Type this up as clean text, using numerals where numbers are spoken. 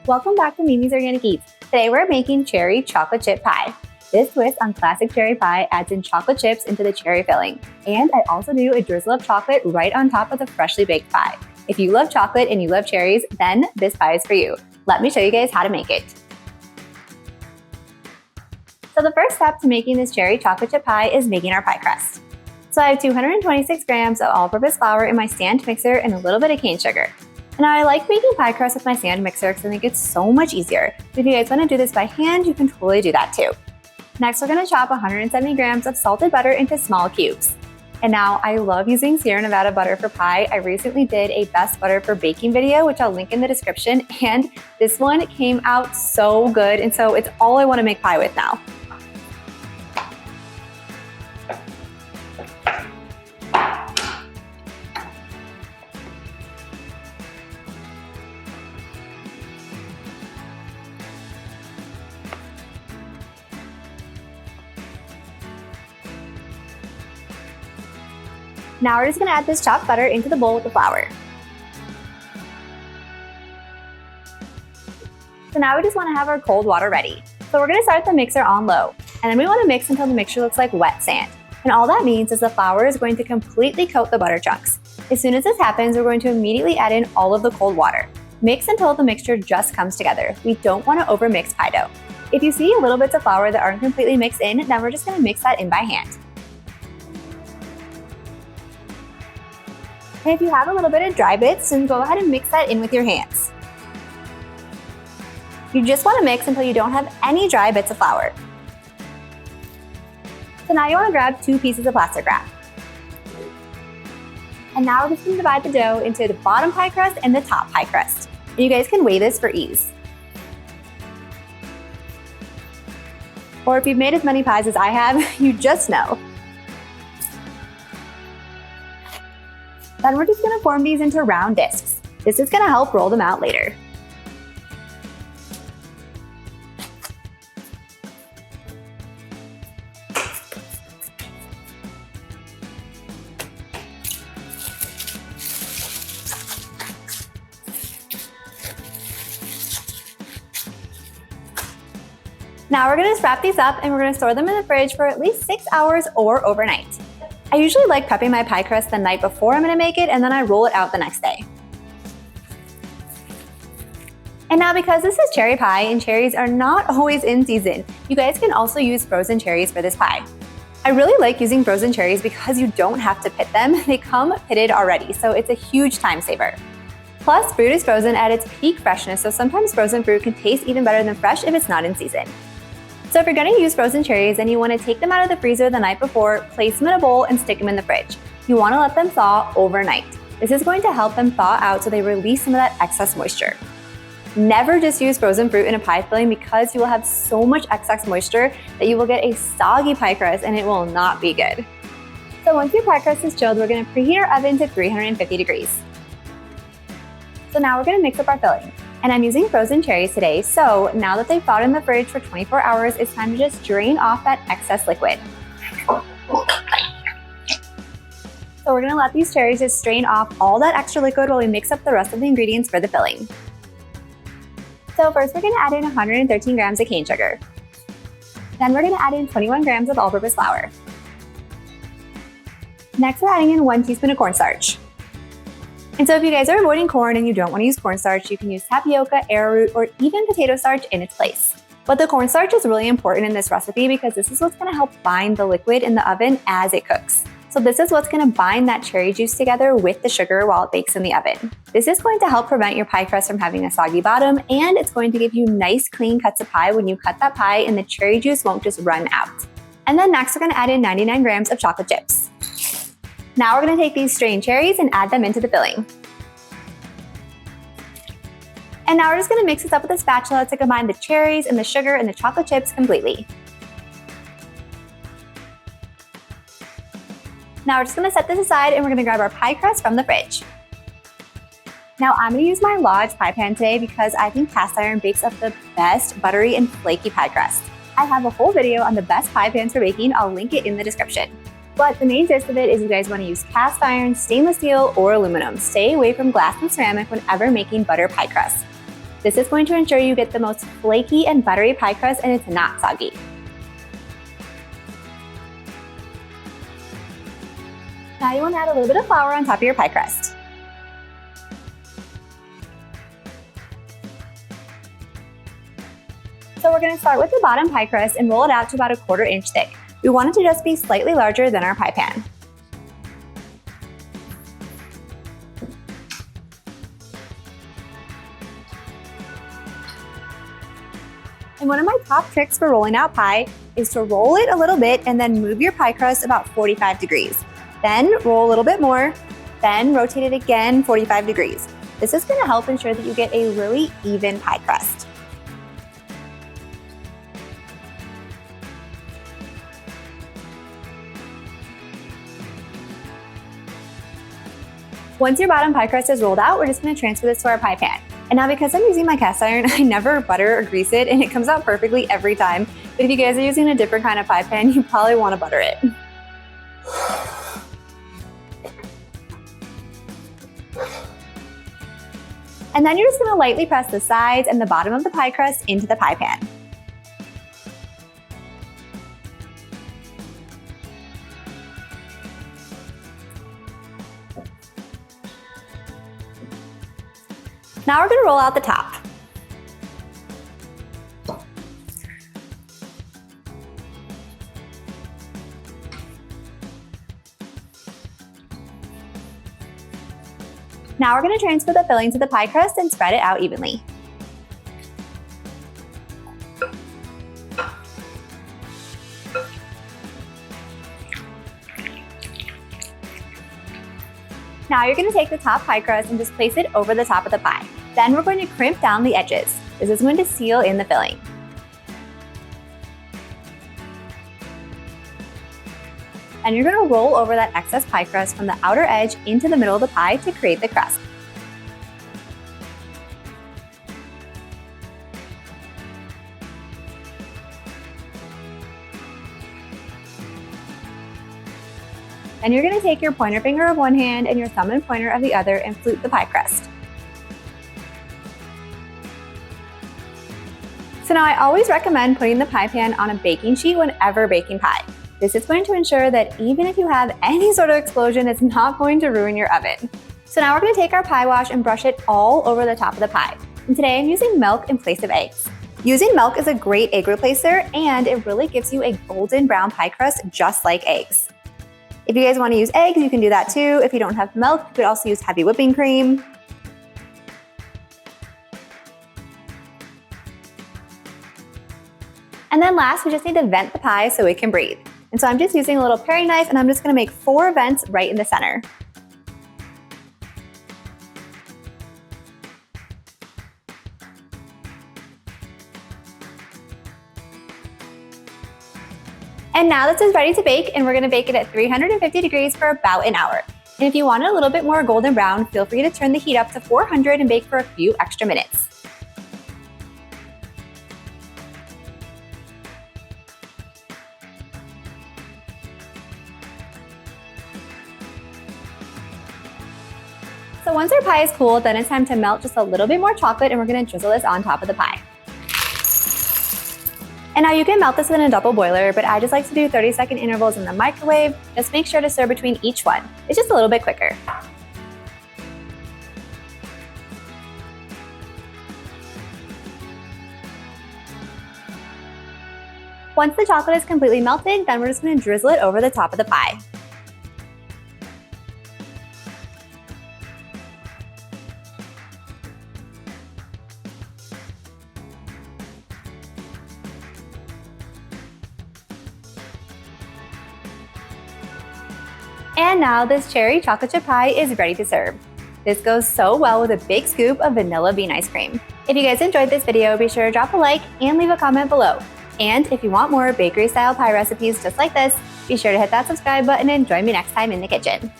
Welcome back to Mimi's Organic Eats. Today we're making cherry chocolate chip pie. This twist on classic cherry pie adds in chocolate chips into the cherry filling. And I also do a drizzle of chocolate right on top of the freshly baked pie. If you love chocolate and you love cherries, then this pie is for you. Let me show you guys how to make it. So the first step to making this cherry chocolate chip pie is making our pie crust. So I have 226 grams of all-purpose flour in my stand mixer and a little bit of cane sugar. And I like making pie crust with my stand mixer because I think it's so much easier. If you guys want to do this by hand, you can totally do that too. Next, we're going to chop 170 grams of salted butter into small cubes. And now I love using Sierra Nevada butter for pie. I recently did a best butter for baking video, which I'll link in the description. And this one came out so good. And so it's all I want to make pie with now. Now we're just going to add this chopped butter into the bowl with the flour. So now we just want to have our cold water ready. So we're going to start the mixer on low, and then we want to mix until the mixture looks like wet sand. And all that means is the flour is going to completely coat the butter chunks. As soon as this happens, we're going to immediately add in all of the cold water. Mix until the mixture just comes together. We don't want to overmix pie dough. If you see little bits of flour that aren't completely mixed in, then we're just going to mix that in by hand. And if you have a little bit of dry bits, then go ahead and mix that in with your hands. You just want to mix until you don't have any dry bits of flour. So now you want to grab 2 pieces of plastic wrap. And now we're just going to divide the dough into the bottom pie crust and the top pie crust. And you guys can weigh this for ease. Or if you've made as many pies as I have, you just know. Then we're just going to form these into round discs. This is going to help roll them out later. Now we're going to wrap these up and we're going to store them in the fridge for at least 6 hours or overnight. I usually like prepping my pie crust the night before I'm going to make it, and then I roll it out the next day. And now because this is cherry pie and cherries are not always in season, you guys can also use frozen cherries for this pie. I really like using frozen cherries because you don't have to pit them. They come pitted already, so it's a huge time saver. Plus, fruit is frozen at its peak freshness, so sometimes frozen fruit can taste even better than fresh if it's not in season. So if you're going to use frozen cherries and you want to take them out of the freezer the night before, place them in a bowl and stick them in the fridge. You want to let them thaw overnight. This is going to help them thaw out so they release some of that excess moisture. Never just use frozen fruit in a pie filling because you will have so much excess moisture that you will get a soggy pie crust and it will not be good. So once your pie crust is chilled, we're going to preheat our oven to 350 degrees. So now we're going to mix up our filling. And I'm using frozen cherries today, so now that they've thawed in the fridge for 24 hours, it's time to just drain off that excess liquid. So we're gonna let these cherries just strain off all that extra liquid while we mix up the rest of the ingredients for the filling. So first we're gonna add in 113 grams of cane sugar. Then we're gonna add in 21 grams of all-purpose flour. Next we're adding in 1 teaspoon of cornstarch. And so if you guys are avoiding corn and you don't want to use cornstarch, you can use tapioca, arrowroot, or even potato starch in its place. But the cornstarch is really important in this recipe because this is what's going to help bind the liquid in the oven as it cooks. So this is what's going to bind that cherry juice together with the sugar while it bakes in the oven. This is going to help prevent your pie crust from having a soggy bottom, and it's going to give you nice clean cuts of pie when you cut that pie and the cherry juice won't just run out. And then next we're going to add in 99 grams of chocolate chips. Now we're going to take these strained cherries and add them into the filling. And now we're just going to mix this up with a spatula to combine the cherries and the sugar and the chocolate chips completely. Now we're just going to set this aside and we're going to grab our pie crust from the fridge. Now I'm going to use my Lodge pie pan today because I think cast iron bakes up the best buttery and flaky pie crust. I have a whole video on the best pie pans for baking. I'll link it in the description. But the main gist of it is you guys want to use cast iron, stainless steel, or aluminum. Stay away from glass and ceramic whenever making butter pie crust. This is going to ensure you get the most flaky and buttery pie crust and it's not soggy. Now you want to add a little bit of flour on top of your pie crust. So we're going to start with the bottom pie crust and roll it out to about a 1/4 inch thick. We want it to just be slightly larger than our pie pan. And one of my top tricks for rolling out pie is to roll it a little bit and then move your pie crust about 45 degrees. Then roll a little bit more, then rotate it again 45 degrees. This is going to help ensure that you get a really even pie crust. Once your bottom pie crust is rolled out, we're just going to transfer this to our pie pan. And now because I'm using my cast iron, I never butter or grease it and it comes out perfectly every time. But if you guys are using a different kind of pie pan, you probably want to butter it. And then you're just going to lightly press the sides and the bottom of the pie crust into the pie pan. Now we're going to roll out the top. Now we're going to transfer the filling to the pie crust and spread it out evenly. Now you're going to take the top pie crust and just place it over the top of the pie. Then we're going to crimp down the edges. This is going to seal in the filling. And you're going to roll over that excess pie crust from the outer edge into the middle of the pie to create the crust. And you're going to take your pointer finger of one hand and your thumb and pointer of the other and flute the pie crust. So now I always recommend putting the pie pan on a baking sheet whenever baking pie. This is going to ensure that even if you have any sort of explosion, it's not going to ruin your oven. So now we're going to take our pie wash and brush it all over the top of the pie. And today I'm using milk in place of eggs. Using milk is a great egg replacer and it really gives you a golden brown pie crust just like eggs. If you guys want to use eggs, you can do that too. If you don't have milk, you could also use heavy whipping cream. And then last, we just need to vent the pie so it can breathe. And so I'm just using a little paring knife and I'm just going to make 4 vents right in the center. And now this is ready to bake and we're going to bake it at 350 degrees for about an hour. And if you want it a little bit more golden brown, feel free to turn the heat up to 400 and bake for a few extra minutes. So once our pie is cool, then it's time to melt just a little bit more chocolate and we're going to drizzle this on top of the pie. And now you can melt this in a double boiler, but I just like to do 30-second intervals in the microwave. Just make sure to stir between each one. It's just a little bit quicker. Once the chocolate is completely melted, then we're just going to drizzle it over the top of the pie. And now this cherry chocolate chip pie is ready to serve. This goes so well with a big scoop of vanilla bean ice cream. If you guys enjoyed this video, be sure to drop a like and leave a comment below. And if you want more bakery style pie recipes just like this, be sure to hit that subscribe button and join me next time in the kitchen.